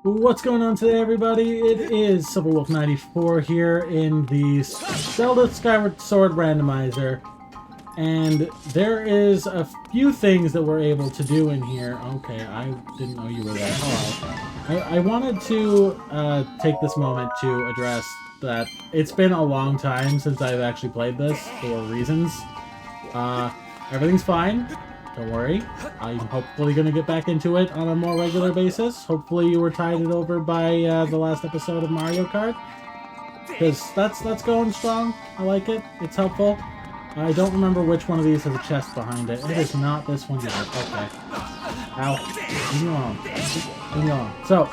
What's going on today, everybody? It is SilverWolf94 here in the Zelda Skyward Sword Randomizer. And there is a few things that we're able to do in here. Okay, I didn't know you were there. Hello. I wanted to take this moment to address that it's been a long time since I've actually played this for reasons. Everything's fine. Don't worry. I'm hopefully going to get back into it on a more regular basis. Hopefully you were tided over by the last episode of Mario Kart. Because that's going strong. I like it. It's helpful. I don't remember which one of these has a chest behind it. It is not this one yet. Okay. Ow. Leave me alone. Leave me alone. So,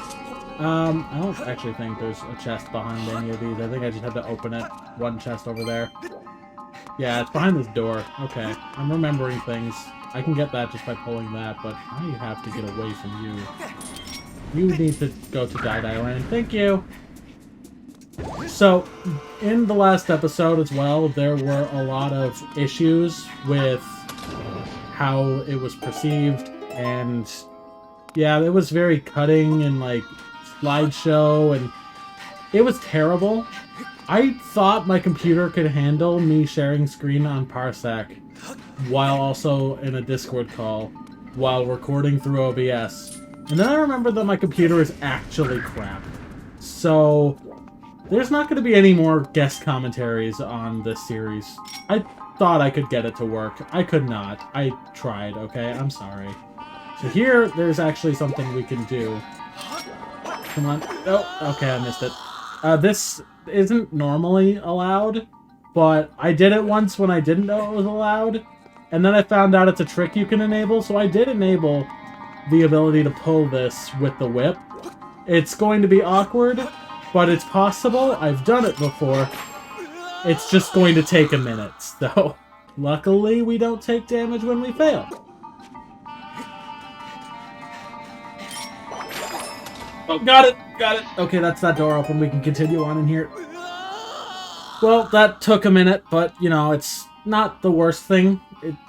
I don't actually think there's a chest behind any of these. I think I just had to open it. One chest over there. Yeah, it's behind this door. Okay. I'm remembering things. I can get that just by pulling that, but I have to get away from you. You need to go to Dai Land. Thank you! So, in the last episode as well, there were a lot of issues with how it was perceived, and yeah, it was very cutting and like slideshow, and it was terrible. I thought my computer could handle me sharing screen on Parsec while also in a Discord call while recording through OBS. And then I remembered that my computer is actually crap. So there's not going to be any more guest commentaries on this series. I thought I could get it to work. I could not. I tried, okay? I'm sorry. So here, there's actually something we can do. Come on. Oh, okay, I missed it. This isn't normally allowed, but I did it once when I didn't know it was allowed, and then I found out it's a trick you can enable, so I did enable the ability to pull this with the whip. It's going to be awkward, but it's possible. I've done it before. It's just going to take a minute, so luckily we don't take damage when we fail. Oh, got it! Got it! Okay, that's that door open. We can continue on in here. Well, that took a minute, but, you know, it's not the worst thing.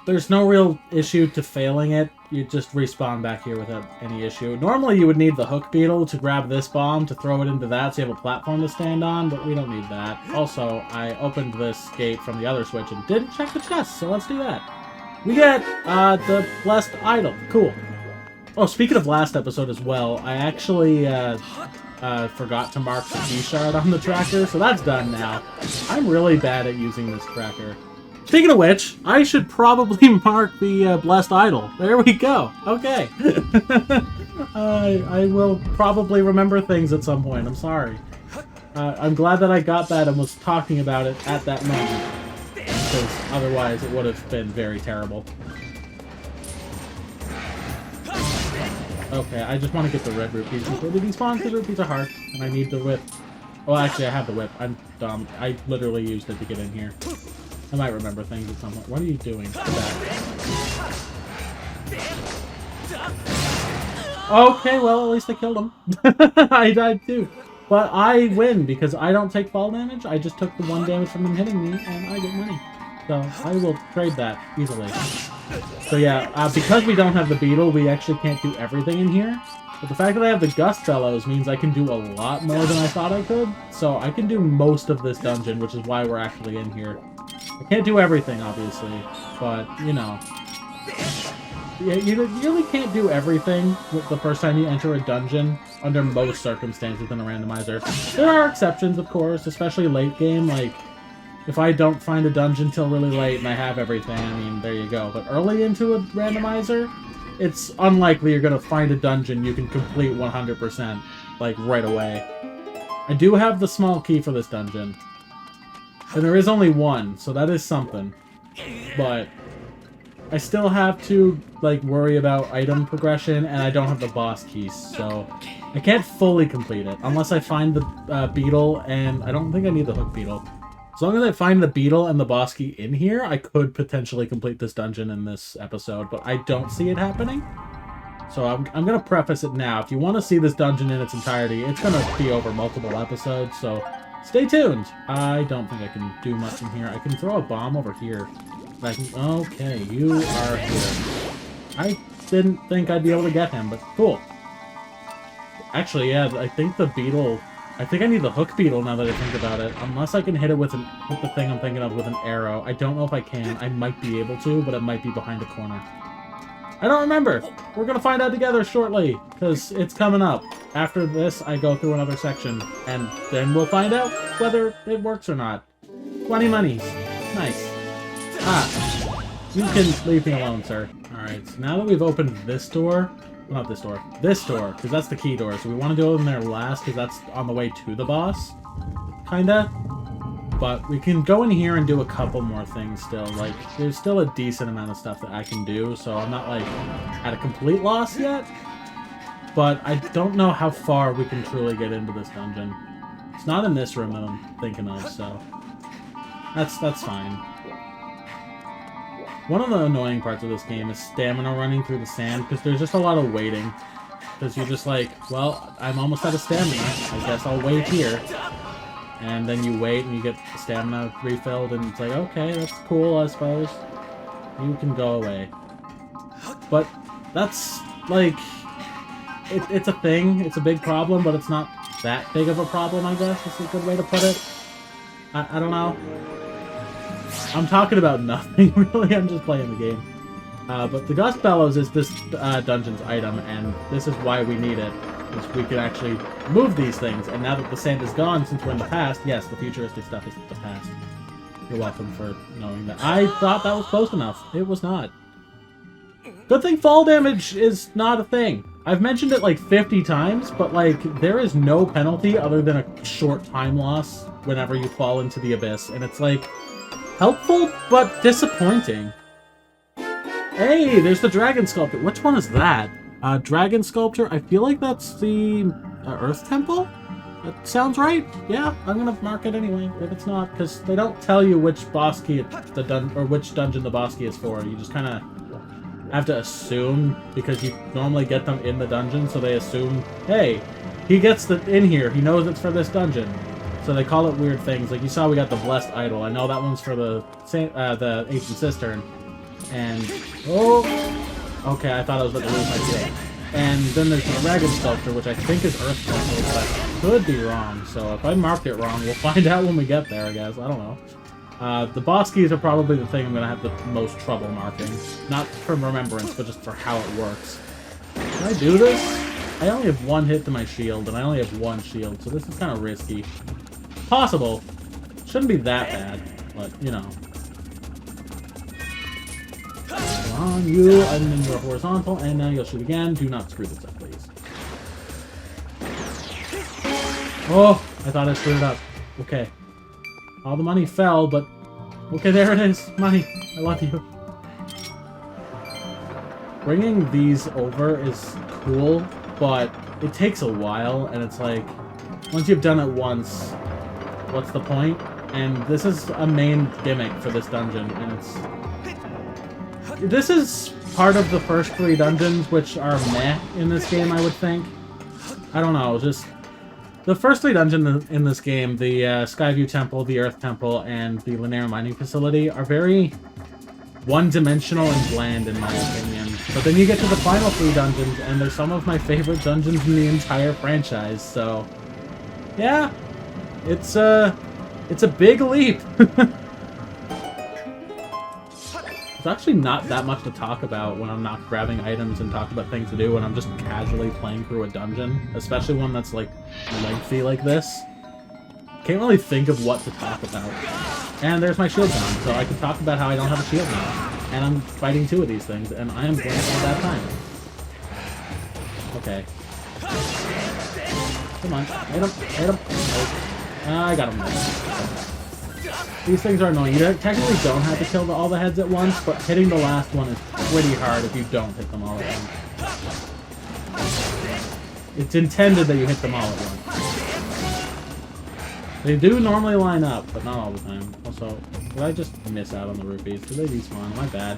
There's no real issue to failing it. You just respawn back here without any issue. Normally, you would need the hook beetle to grab this bomb to throw it into that so you have a platform to stand on, but we don't need that. Also, I opened this gate from the other switch and didn't check the chest, so let's do that. We get the blessed idol. Cool. Oh, speaking of last episode as well, I actually forgot to mark the key shard on the tracker, so that's done now. I'm really bad at using this tracker. Speaking of which, I should probably mark the blessed idol. There we go. Okay. I will probably remember things at some point. I'm sorry. I'm glad that I got that and was talking about it at that moment, because otherwise it would have been very terrible. Okay, I just want to get the red rupees before they despawn, because rupees are hard, and I need the whip. Well, actually, I have the whip. I'm dumb. I literally used it to get in here. I might remember things at some point. What are you doing? Okay, well, at least I killed him. I died too. But I win, because I don't take fall damage. I just took the 1 damage from them hitting me, and I get money. So I will trade that easily. So yeah, because we don't have the Beedle, we actually can't do everything in here. But the fact that I have the Gust Bellows means I can do a lot more than I thought I could. So I can do most of this dungeon, which is why we're actually in here. I can't do everything, obviously, but, you know. Yeah, you really can't do everything with the first time you enter a dungeon under most circumstances in a randomizer. There are exceptions, of course, especially late game, like, if I don't find a dungeon till really late and I have everything, I mean, there you go. But early into a randomizer, it's unlikely you're going to find a dungeon you can complete 100%, like, right away. I do have the small key for this dungeon. And there is only one, so that is something. But I still have to, like, worry about item progression, and I don't have the boss keys, so I can't fully complete it. Unless I find the Beedle, and I don't think I need the hook Beedle. As long as I find the Beedle and the boss key in here, I could potentially complete this dungeon in this episode, but I don't see it happening. So I'm going to preface it now. If you want to see this dungeon in its entirety, it's going to be over multiple episodes, so stay tuned. I don't think I can do much in here. I can throw a bomb over here. Okay, you are here. I didn't think I'd be able to get him, but cool. Actually, yeah, I think the Beedle... I think I need the hook Beedle now that I think about it. Unless I can hit it with the thing I'm thinking of with an arrow. I don't know if I can. I might be able to, but it might be behind a corner. I don't remember. We're gonna find out together shortly, because it's coming up. After this, I go through another section, and then we'll find out whether it works or not. 20 monies. Nice. Ah. You can leave me alone, sir. Alright, so now that we've opened this door... Well, not this door. This door, because that's the key door. So we want to go in there last, because that's on the way to the boss. Kinda. But we can go in here and do a couple more things still. Like, there's still a decent amount of stuff that I can do, so I'm not, like, at a complete loss yet. But I don't know how far we can truly get into this dungeon. It's not in this room that I'm thinking of, so... That's fine. One of the annoying parts of this game is stamina running through the sand, because there's just a lot of waiting. Because you're just like, well, I'm almost out of stamina. I guess I'll wait here. And then you wait and you get the stamina refilled, and it's like, okay, that's cool, I suppose. You can go away. But that's, like, it's a thing. It's a big problem, but it's not that big of a problem, I guess. Is a good way to put it. I don't know. I'm talking about nothing, really. I'm just playing the game. But the Gust Bellows is this dungeon's item, and this is why we need it. Because we can actually move these things, and now that the sand is gone, since we're in the past, yes, the futuristic stuff is the past. You're welcome for knowing that. I thought that was close enough. It was not. Good thing fall damage is not a thing. I've mentioned it like 50 times, but like, there is no penalty other than a short time loss whenever you fall into the abyss, and it's like... helpful, but disappointing. Hey, there's the Dragon Sculptor. Which one is that? Dragon Sculptor? I feel like that's the Earth Temple? That sounds right. Yeah, I'm gonna mark it anyway, if it's not, because they don't tell you which boss key which dungeon the boss key is for. You just kind of have to assume, because you normally get them in the dungeon, so they assume, hey, he gets in here. He knows it's for this dungeon. So they call it weird things. Like you saw, we got the Blessed Idol. I know that one's for the Ancient Cistern. And okay, I thought I was about to lose my shield. And then there's the Dragon Sculptor, which I think is Earth Temple, but I could be wrong. So if I marked it wrong, we'll find out when we get there, I guess. I don't know. The boss keys are probably the thing I'm gonna have the most trouble marking. Not from remembrance, but just for how it works. Can I do this? I only have one hit to my shield, and I only have one shield, so this is kind of risky. Possible. Shouldn't be that bad, but, you know. Come on, you. I'm in your horizontal, and now you'll shoot again. Do not screw this up, please. Oh, I thought I screwed it up. Okay. All the money fell, but... okay, there it is. Money. I love you. Bringing these over is cool, but it takes a while, and it's like... once you've done it once... what's the point? And this is a main gimmick for this dungeon, and it's... this is part of the first 3 dungeons, which are meh in this game, I would think. I don't know, just... the first 3 dungeons in this game, the Skyview Temple, the Earth Temple, and the Lanayru Mining Facility, are very one-dimensional and bland, in my opinion. But then you get to the final 3 dungeons, and they're some of my favorite dungeons in the entire franchise, so... yeah. It's a big leap. There's actually not that much to talk about when I'm not grabbing items and talking about things to do when I'm just casually playing through a dungeon, especially one that's like lengthy like this. Can't really think of what to talk about. And there's my shield gone, so I can talk about how I don't have a shield now. And I'm fighting 2 of these things, and I am going to have that time. Okay. Come on, hit him, hit him. I got him. These things are annoying. You technically don't have to kill all the heads at once, but hitting the last one is pretty hard if you don't hit them all at once. It's intended that you hit them all at once. They do normally line up, but not all the time. Also, did I just miss out on the rupees? Did they despawn? My bad.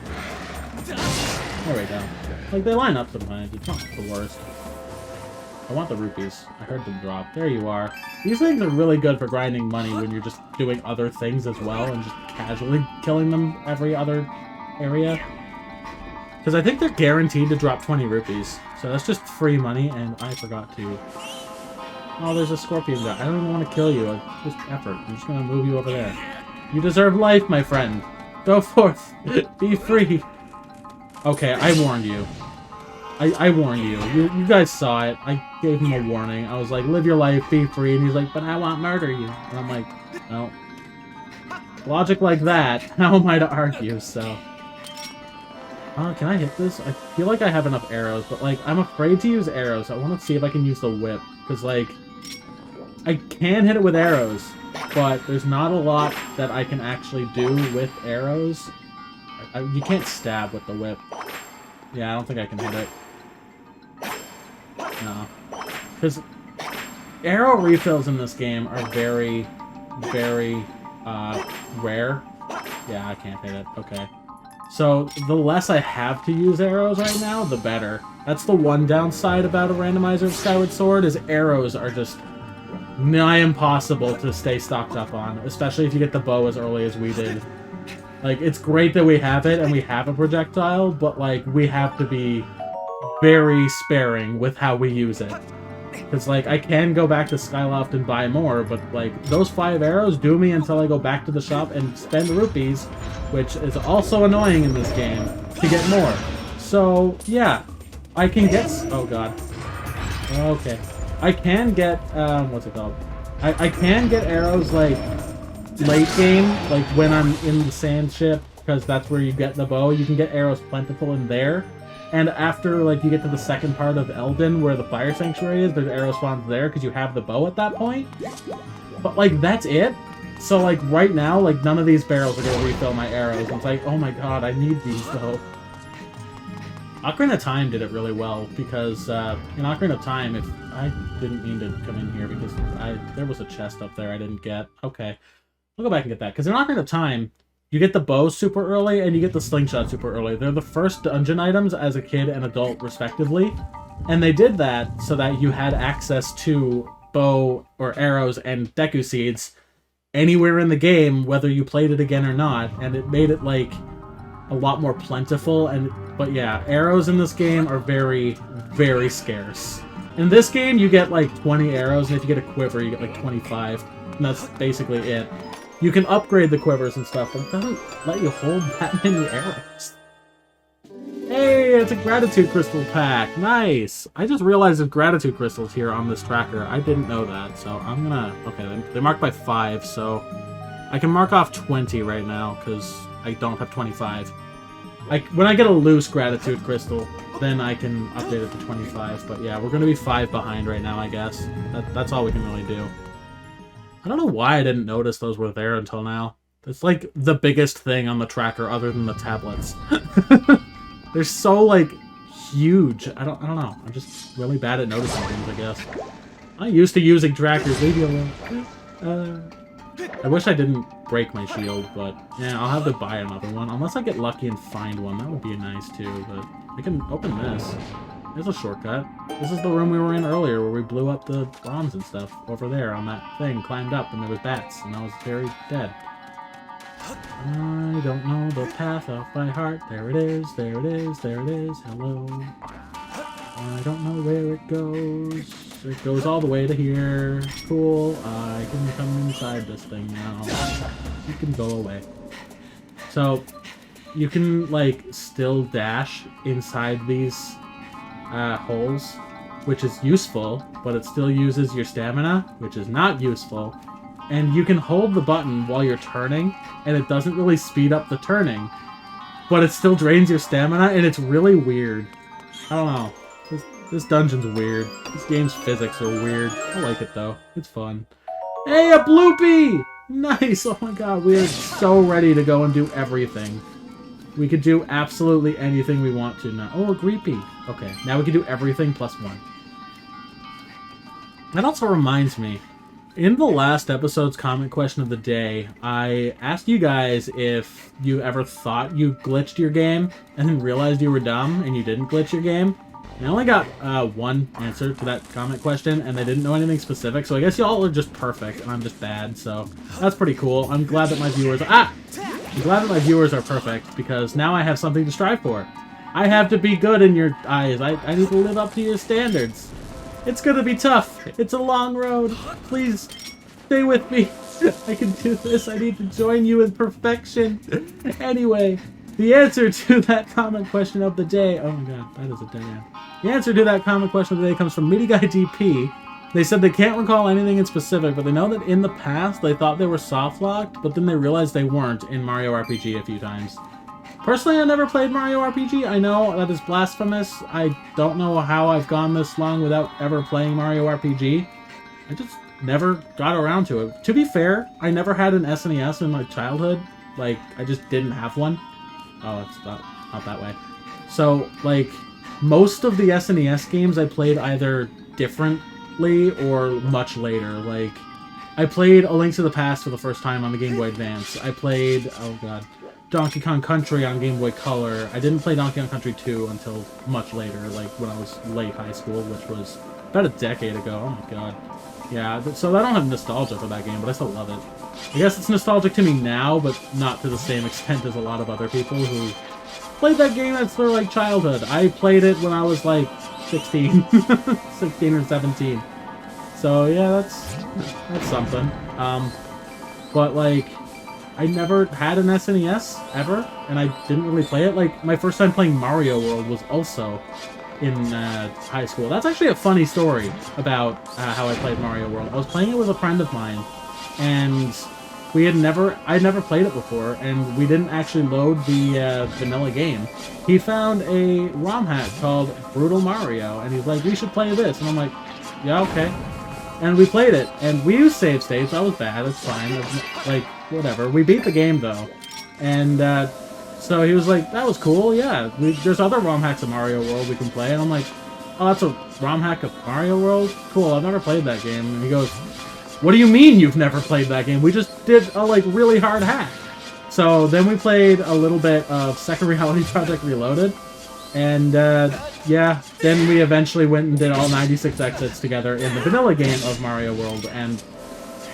There we go. Like, they line up sometimes. It's not the worst. I want the rupees. I heard them drop. There you are. These things are really good for grinding money when you're just doing other things as well and just casually killing them every other area. Because I think they're guaranteed to drop 20 rupees. So that's just free money, and I forgot to... Oh, there's a scorpion guy. I don't even want to kill you. Just effort. I'm just going to move you over there. You deserve life, my friend. Go forth. Be free. Okay, I warned you. I warned you. You guys saw it. I gave him a warning. I was like, live your life, be free. And he's like, but I want to murder you. And I'm like, well, logic like that, how am I to argue, so... can I hit this? I feel like I have enough arrows, but, like, I'm afraid to use arrows. I want to see if I can use the whip, because, like, I can hit it with arrows, but there's not a lot that I can actually do with arrows. You can't stab with the whip. Yeah, I don't think I can hit it. No. Because arrow refills in this game are very, very rare. Yeah, I can't hit it. Okay. So, the less I have to use arrows right now, the better. That's the one downside about a randomizer of Skyward Sword, is arrows are just nigh impossible to stay stocked up on, especially if you get the bow as early as we did. Like, it's great that we have it and we have a projectile, but, like, we have to be very sparing with how we use it. Because, like, I can go back to Skyloft and buy more, but, like, those 5 arrows do me until I go back to the shop and spend rupees, which is also annoying in this game, to get more. So, yeah, I can get... Oh, God. Okay. I can get, what's it called? I can get arrows, like, late game, like, when I'm in the sand ship, because that's where you get the bow. You can get arrows plentiful in there. And after, like, you get to the second part of Eldin, where the fire sanctuary is, there's arrow spawns there, because you have the bow at that point. But, like, that's it. So, like, right now, like, none of these barrels are going to refill my arrows. It's like, oh my god, I need these, though. Ocarina of Time did it really well, because, in Ocarina of Time, if... I didn't mean to come in here, because there was a chest up there I didn't get. Okay. I'll go back and get that. Because in Ocarina of Time, you get the bow super early, and you get the slingshot super early. They're the first dungeon items as a kid and adult, respectively. And they did that so that you had access to bow, or arrows, and Deku Seeds anywhere in the game, whether you played it again or not. And it made it, like, a lot more plentiful. But yeah, arrows in this game are very, very scarce. In this game, you get, like, 20 arrows, and if you get a quiver, you get, like, 25. And that's basically it. You can upgrade the quivers and stuff, but it doesn't let you hold that many arrows. Hey, it's a gratitude crystal pack. Nice. I just realized there's gratitude crystals here on this tracker. I didn't know that, so I'm gonna... Okay, they mark by 5, so I can mark off 20 right now, because I don't have 25. When I get a loose gratitude crystal, then I can update it to 25. But yeah, we're gonna be 5 behind right now, I guess. That's all we can really do. I don't know why I didn't notice those were there until now. It's like the biggest thing on the tracker other than the tablets. They're so, like, huge. I don't know. I'm just really bad at noticing things, I guess. I'm used to using trackers. Leave me alone. I wish I didn't break my shield, but yeah, I'll have to buy another one. Unless I get lucky and find one. That would be nice, too. But I can open this. There's a shortcut. This is the room we were in earlier where we blew up the bombs and stuff. Over there on that thing. Climbed up and there was bats. And I was very dead. I don't know the path off by heart. There it is. There it is. There it is. Hello. I don't know where it goes. It goes all the way to here. Cool. I can come inside this thing now. You can go away. So, you can, like, still dash inside these holes, which is useful, but it still uses your stamina, which is not useful. And you can hold the button while you're turning, and it doesn't really speed up the turning, but it still drains your stamina, and it's really weird. I don't know. This dungeon's weird. This game's physics are weird. I like it, though. It's fun. Hey, a bloopy! Nice! Oh my god, we are so ready to go and do everything. We could do absolutely anything we want to now. Oh, a Greepy. Okay, now we can do everything plus 1. That also reminds me, in the last episode's comment question of the day, I asked you guys if you ever thought you glitched your game and then realized you were dumb and you didn't glitch your game. And I only got one answer to that comment question, and they didn't know anything specific, so I guess y'all are just perfect, and I'm just bad, so that's pretty cool. I'm glad that my viewers... I'm glad that my viewers are perfect, because now I have something to strive for. I have to be good in your eyes. I need to live up to your standards. It's gonna be tough. It's a long road. Please, stay with me. I can do this. I need to join you in perfection. Anyway, the answer to that comment question of the day... Oh my god, that is a dead end. The answer to that comment question of the day comes from Meaty Guy DP. They said they can't recall anything in specific, but they know that in the past they thought they were soft-locked, but then they realized they weren't in Mario RPG a few times. Personally, I never played Mario RPG. I know that is blasphemous. I don't know how I've gone this long without ever playing Mario RPG. I just never got around to it. To be fair, I never had an SNES in my childhood. Like, I just didn't have one. Oh, it's not that way. So, like, most of the SNES games I played either differently or much later. Like, I played A Link to the Past for the first time on the Game Boy Advance. I played, oh god, Donkey Kong Country on Game Boy Color. I didn't play Donkey Kong Country 2 until much later, like when I was late high school, which was about a decade ago. Oh my god. Yeah, so I don't have nostalgia for that game, but I still love it. I guess it's nostalgic to me now, but not to the same extent as a lot of other people who played that game that's their, like, childhood. I played it when I was, like, 16. 16 or 17. So, yeah, that's something. But, like, I never had an SNES, ever, and I didn't really play it. Like, my first time playing Mario World was also in high school. That's actually a funny story about how I played Mario World. I was playing it with a friend of mine, and I'd never played it before, and we didn't actually load the vanilla game. He found a ROM hack called Brutal Mario, and he's like, we should play this. And I'm like, yeah, okay. And we played it, and we used save states. That was bad, it's fine. Like, whatever. We beat the game, though. And so he was like, that was cool, yeah. There's other ROM hacks of Mario World we can play. And I'm like, oh, that's a ROM hack of Mario World? Cool, I've never played that game. And he goes, what do you mean you've never played that game? We just did a, like, really hard hack. So then we played a little bit of Second Reality Project Reloaded. And, yeah, then we eventually went and did all 96 exits together in the vanilla game of Mario World. And,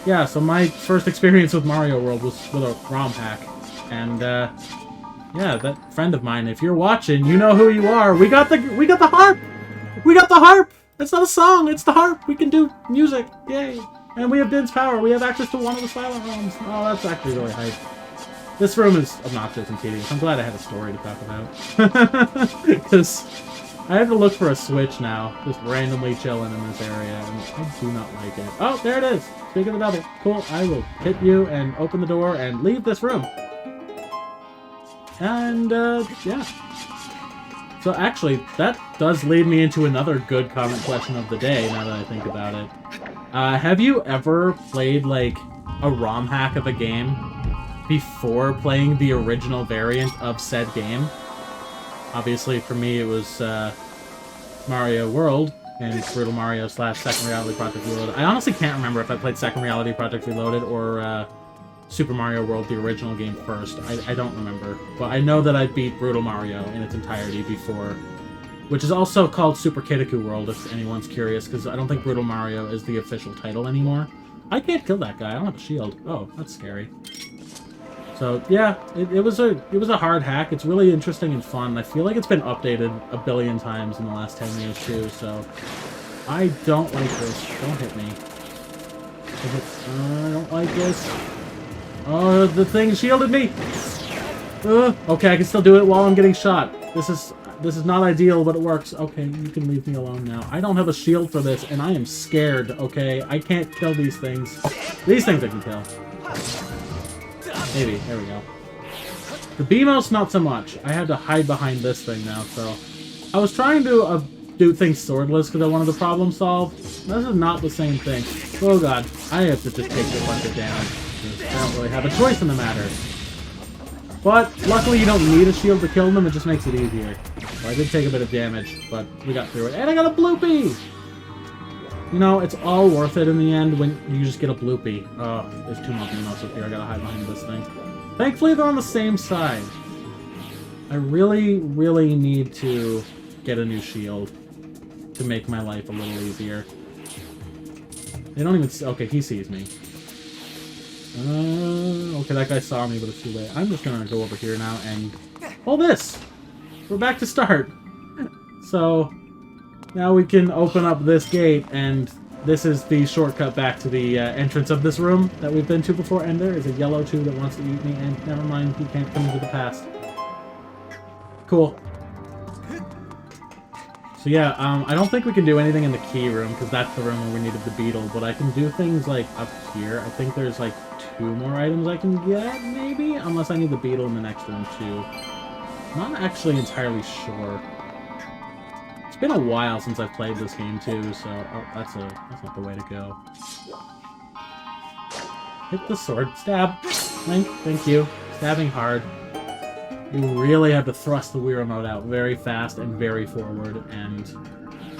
yeah, so my first experience with Mario World was with a ROM hack. And, yeah, that friend of mine, if you're watching, you know who you are. We got the harp! We got the harp! It's not a song, it's the harp! We can do music, yay! And we have Din's power, we have access to one of the silent rooms. Oh, that's actually really hype. This room is obnoxious and tedious. I'm glad I had a story to talk about. Because I have to look for a switch now, just randomly chilling in this area, and I do not like it. Oh, there it is! Speak of the devil. Cool, I will hit you and open the door and leave this room. And, yeah. So actually, that does lead me into another good comment question of the day, now that I think about it. Have you ever played, like, a ROM hack of a game before playing the original variant of said game? Obviously, for me, it was Mario World and Brutal Mario / Second Reality Project Reloaded. I honestly can't remember if I played Second Reality Project Reloaded or Super Mario World, the original game, first. I don't remember. But I know that I beat Brutal Mario in its entirety before, which is also called Super Kiddiku World, if anyone's curious, because I don't think Brutal Mario is the official title anymore. I can't kill that guy. I don't have a shield. Oh, that's scary. So yeah, it was a hard hack. It's really interesting and fun. I feel like it's been updated a billion times in the last 10 years too. So I don't like this. Don't hit me. I don't like this. Oh, the thing shielded me. Okay, I can still do it while I'm getting shot. This is not ideal, but it works. Okay, you can leave me alone now. I don't have a shield for this, and I am scared. Okay, I can't kill these things. These things I can kill. Maybe. There we go. The BMOS, not so much. I had to hide behind this thing now, so... I was trying to do things swordless because I wanted to problem solve. This is not the same thing. Oh god. I have to just take a bunch of damage. I don't really have a choice in the matter. But, luckily you don't need a shield to kill them, it just makes it easier. Well, I did take a bit of damage, but we got through it. And I got a bloopy! You know, it's all worth it in the end when you just get a bloopy. Oh, there's two more BMOS up here. I gotta hide behind this thing. Thankfully, they're on the same side. I really, really need to get a new shield to make my life a little easier. They don't even see... Okay, he sees me. Okay, that guy saw me, but it's too late. I'm just gonna go over here now and... Oh, this! we're back to start. So, now we can open up this gate, and this is the shortcut back to the entrance of this room that we've been to before. And there is a yellow tube that wants to eat me, and never mind, he can't come into the past. Cool. So yeah, I don't think we can do anything in the key room, because that's the room where we needed the beetle, but I can do things, like, up here. I think there's, like, 2 more items I can get, maybe? Unless I need the beetle in the next room, too. I'm not actually entirely sure. It's been a while since I've played this game, too, so... Oh, that's not the way to go. Hit the sword. Stab. Thank you. Stabbing hard. You really have to thrust the Wii remote out very fast and very forward, and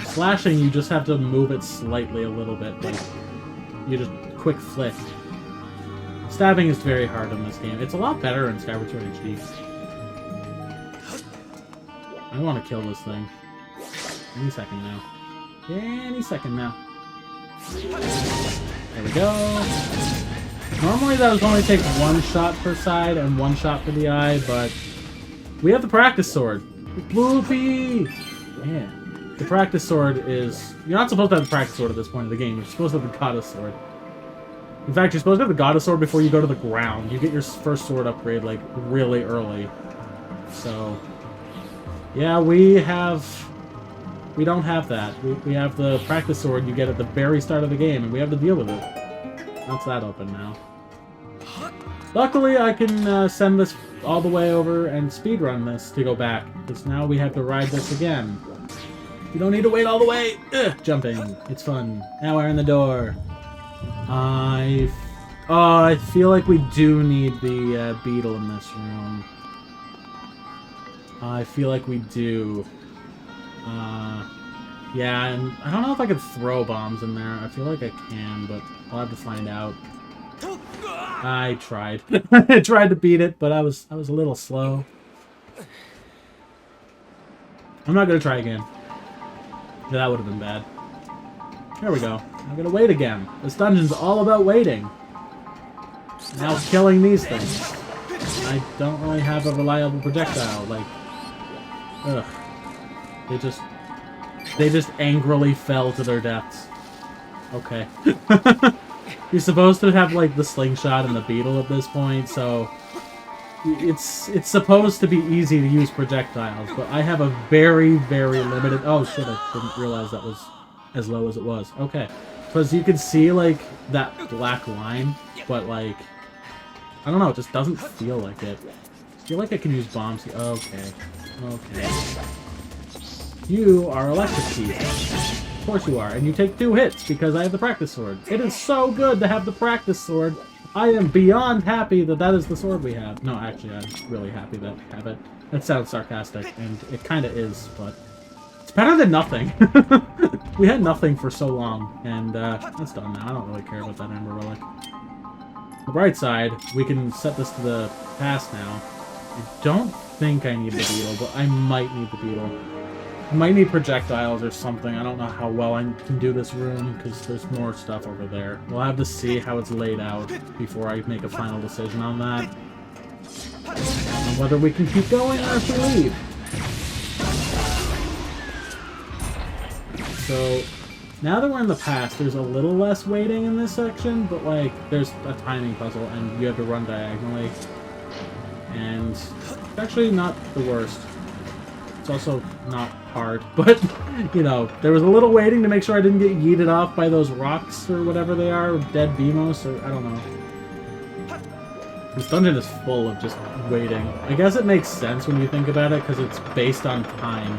slashing, you just have to move it slightly a little bit, like, you just quick flick. Stabbing is very hard in this game. It's a lot better in Skyward Sword HD. I want to kill this thing. Any second now. Any second now. There we go. Normally that would only take 1 shot per side and 1 shot for the eye, but we have the practice sword. Bloopy! Yeah. The practice sword is... You're not supposed to have the practice sword at this point in the game. You're supposed to have the goddess sword. In fact, you're supposed to have the goddess sword before you go to the ground. You get your first sword upgrade, like, really early. So... Yeah, we don't have that. We have the practice sword you get at the very start of the game, and we have to deal with it. That's that open now. Luckily, I can send this all the way over and speedrun this to go back, because now we have to ride this again. You don't need to wait all the way! Ugh, jumping. It's fun. Now we're in the door. I feel like we do need the beetle in this room. I feel like we do. Yeah, and I don't know if I could throw bombs in there. I feel like I can, but I'll have to find out. I tried. I tried to beat it, but I was a little slow. I'm not gonna try again. That would have been bad. There we go. I'm gonna wait again. This dungeon's all about waiting. Now killing these things. I don't really have a reliable projectile. Like, ugh. They just angrily fell to their deaths. Okay. You're supposed to have, like, the slingshot and the beetle at this point, so... It's supposed to be easy to use projectiles, but I have a very, very limited... Oh, shit, I didn't realize that was as low as it was. Okay. Because you can see, like, that black line, but, like... I don't know, it just doesn't feel like it. I feel like I can use bombs here. Okay. Okay. You are electrocuted. Of course you are, and you take 2 hits because I have the practice sword. It is so good to have the practice sword. I am beyond happy that that is the sword we have. No, actually, I'm really happy that we have it. That sounds sarcastic, and it kind of is, but it's better than nothing. We had nothing for so long, and that's done now. I don't really care about that Ember Relic. On the bright side, we can set this to the past now. I don't think I need the beetle, but I might need the beetle. I might need projectiles or something. I don't know how well I can do this room, because there's more stuff over there. We'll have to see how it's laid out before I make a final decision on that. And whether we can keep going or if we leave. So, now that we're in the past, there's a little less waiting in this section, but, like, there's a timing puzzle, and you have to run diagonally. And it's actually not the worst. It's also not hard, but, you know, there was a little waiting to make sure I didn't get yeeted off by those rocks or whatever they are, dead Beamos, or I don't know. This dungeon is full of just waiting. I guess it makes sense when you think about it, because it's based on time.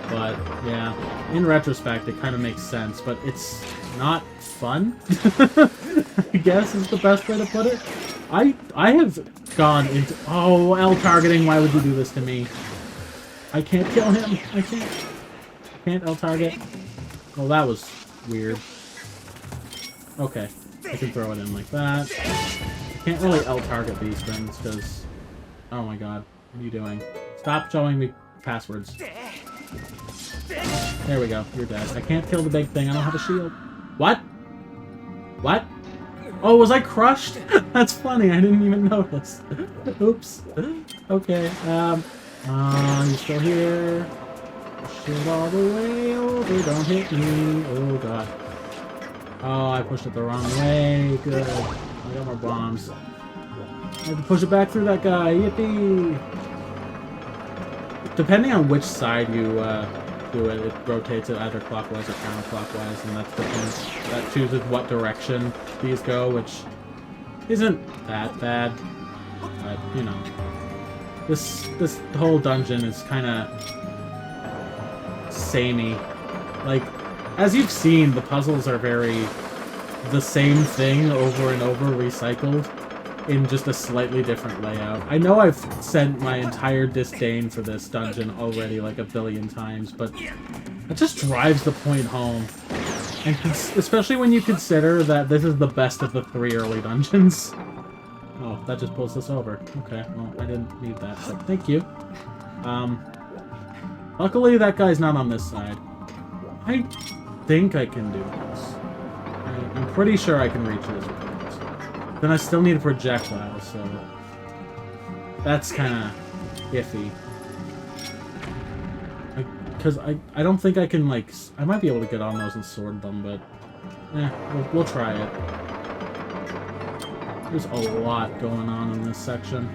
But, yeah, in retrospect, it kind of makes sense, but it's not fun, I guess is the best way to put it. I have gone into... Oh, L targeting, why would you do this to me? I can't kill him. I can't L-target. Well, that was weird. Okay. I can throw it in like that. I can't really L-target these things, because... Oh my god. What are you doing? Stop showing me passwords. There we go. You're dead. I can't kill the big thing. I don't have a shield. What? What? Oh, was I crushed? That's funny. I didn't even notice. Oops. Okay. You still here? Push it all the way over, don't hit me. Oh god. Oh, I pushed it the wrong way. Good. I got more bombs. I have to push it back through that guy. Yippee! Depending on which side you do it, it rotates it either clockwise or counterclockwise, and that chooses what direction these go, which isn't that bad. But, you know, this whole dungeon is kind of samey. Like, as you've seen, the puzzles are very the same thing over and over recycled in just a slightly different layout. I know I've sent my entire disdain for this dungeon already like a billion times, but it just drives the point home. And especially when you consider that this is the best of the 3 early dungeons. Oh, that just pulls this over. Okay, well, I didn't need that, but thank you. Luckily, that guy's not on this side. I think I can do this. I'm pretty sure I can reach this with this. Then I still need a projectile, so that's kind of iffy. Because I don't think I can, like... I might be able to get on those and sword them, but... we'll try it. There's a lot going on in this section.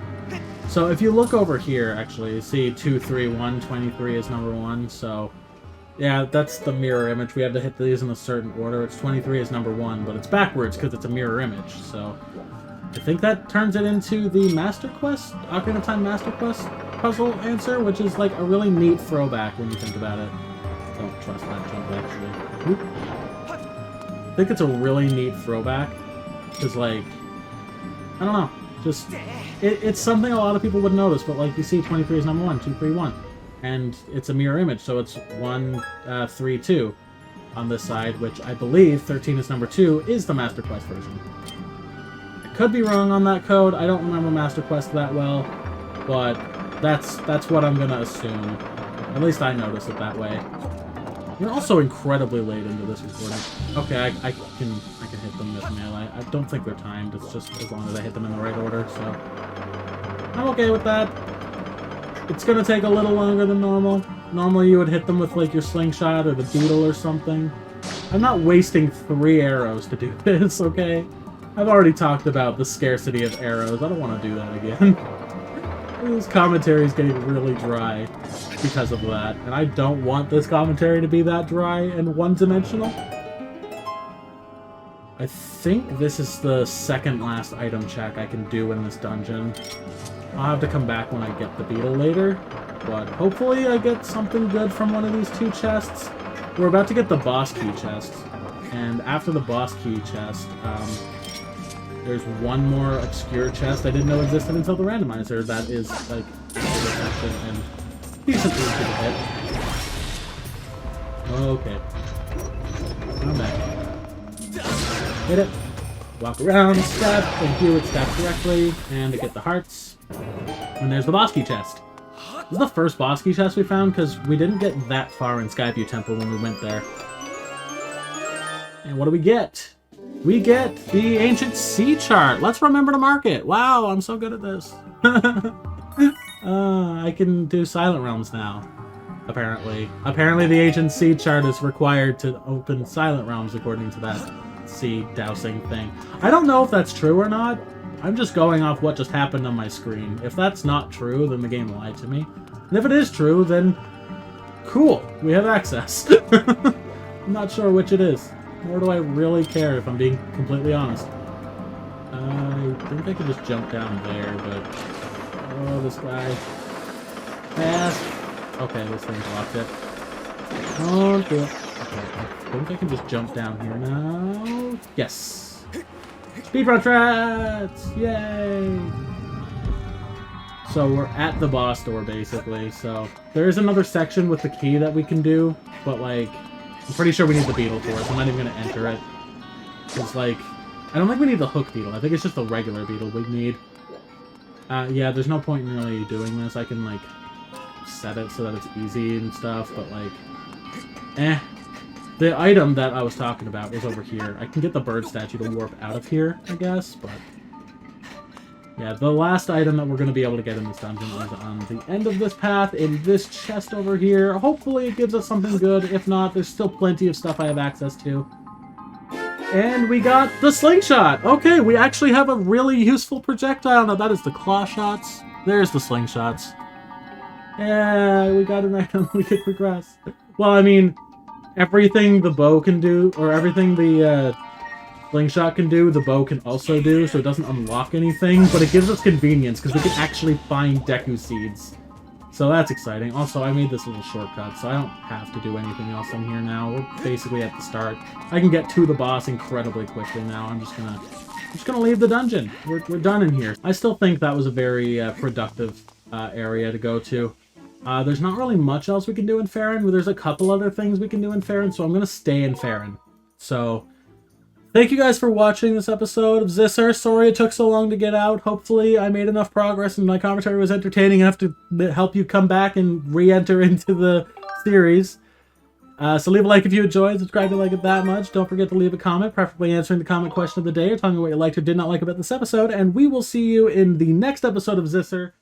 So if you look over here, actually, you see 2, 3, 1, 23 is number 1, so... Yeah, that's the mirror image. We have to hit these in a certain order. It's 23 is number 1, but it's backwards because it's a mirror image, so... I think that turns it into the Master Quest, Ocarina of Time Master Quest puzzle answer, which is like a really neat throwback when you think about it. Don't trust that jump, actually. Oop. I think it's a really neat throwback, because like, I don't know, just, it's something a lot of people would notice, but like you see 23 is number 1, 2, 3, 1, and it's a mirror image, so it's 1, 3, 2 on this side, which I believe 13 is number 2 is the Master Quest version. Could be wrong on that code. I don't remember Master Quest that well, but that's what I'm gonna assume. At least I notice it that way. You're also incredibly late into this recording. Okay, I can hit them with melee. I don't think they're timed. It's just as long as I hit them in the right order. So I'm okay with that. It's gonna take a little longer than normal. Normally you would hit them with like your slingshot or the Beedle or something. I'm not wasting 3 arrows to do this. Okay. I've already talked about the scarcity of arrows. I don't want to do that again. This commentary is getting really dry because of that. And I don't want this commentary to be that dry and one-dimensional. I think this is the second last item check I can do in this dungeon. I'll have to come back when I get the Beedle later. But hopefully I get something good from one of these 2 chests. We're about to get the boss key chest. And after the boss key chest, there's one more obscure chest I didn't know existed until the randomizer that is, like, after this section, and decently to the hit. Okay. I'm back. Hit it. Walk around, stab, thank you, it stabs directly, and to get the hearts. And there's the boss key chest. This is the first boss key chest we found, because we didn't get that far in Skyview Temple when we went there. And what do we get? We get the Ancient Sea Chart. Let's remember to mark it. Wow, I'm so good at this. I can do Silent Realms now, apparently. Apparently the Ancient Sea Chart is required to open Silent Realms according to that sea dousing thing. I don't know if that's true or not. I'm just going off what just happened on my screen. If that's not true, then the game lied to me. And if it is true, then cool, we have access. I'm not sure which it is. Nor do I really care, if I'm being completely honest. I think I could just jump down there, but... Oh, this guy. Fast! Okay, this thing blocked it. Oh, do it. Okay, I think I can just jump down here now. Yes! Speedrun Trats! Yay! So we're at the boss door, basically. So there is another section with the key that we can do, but, like... I'm pretty sure we need the Beedle for it, so I'm not even going to enter it. It's like... I don't think we need the hook Beedle. I think it's just the regular Beedle we need. Yeah, there's no point in really doing this. I can, like, set it so that it's easy and stuff, but, like... The item that I was talking about was over here. I can get the bird statue to warp out of here, I guess, but... Yeah, the last item that we're going to be able to get in this dungeon is on the end of this path, in this chest over here. Hopefully it gives us something good. If not, there's still plenty of stuff I have access to. And we got the slingshot! Okay, we actually have a really useful projectile now. That is the claw shots. There's the slingshots. Yeah, we got an item. We could progress. Well, I mean, everything the bow can do, or everything the slingshot can do, the bow can also do, so it doesn't unlock anything, but it gives us convenience, because we can actually find Deku Seeds. So that's exciting. Also, I made this little shortcut, so I don't have to do anything else on here now. We're basically at the start. I can get to the boss incredibly quickly now. I'm just gonna leave the dungeon. We're done in here. I still think that was a very productive area to go to. There's not really much else we can do in Farron, but there's a couple other things we can do in Farron, so I'm gonna stay in Farron. So, thank you guys for watching this episode of ZSSR. Sorry it took so long to get out. Hopefully I made enough progress and my commentary was entertaining enough to help you come back and re-enter into the series. So leave a like if you enjoyed, subscribe if you like it that much. Don't forget to leave a comment, preferably answering the comment question of the day or telling me what you liked or did not like about this episode. And we will see you in the next episode of ZSSR.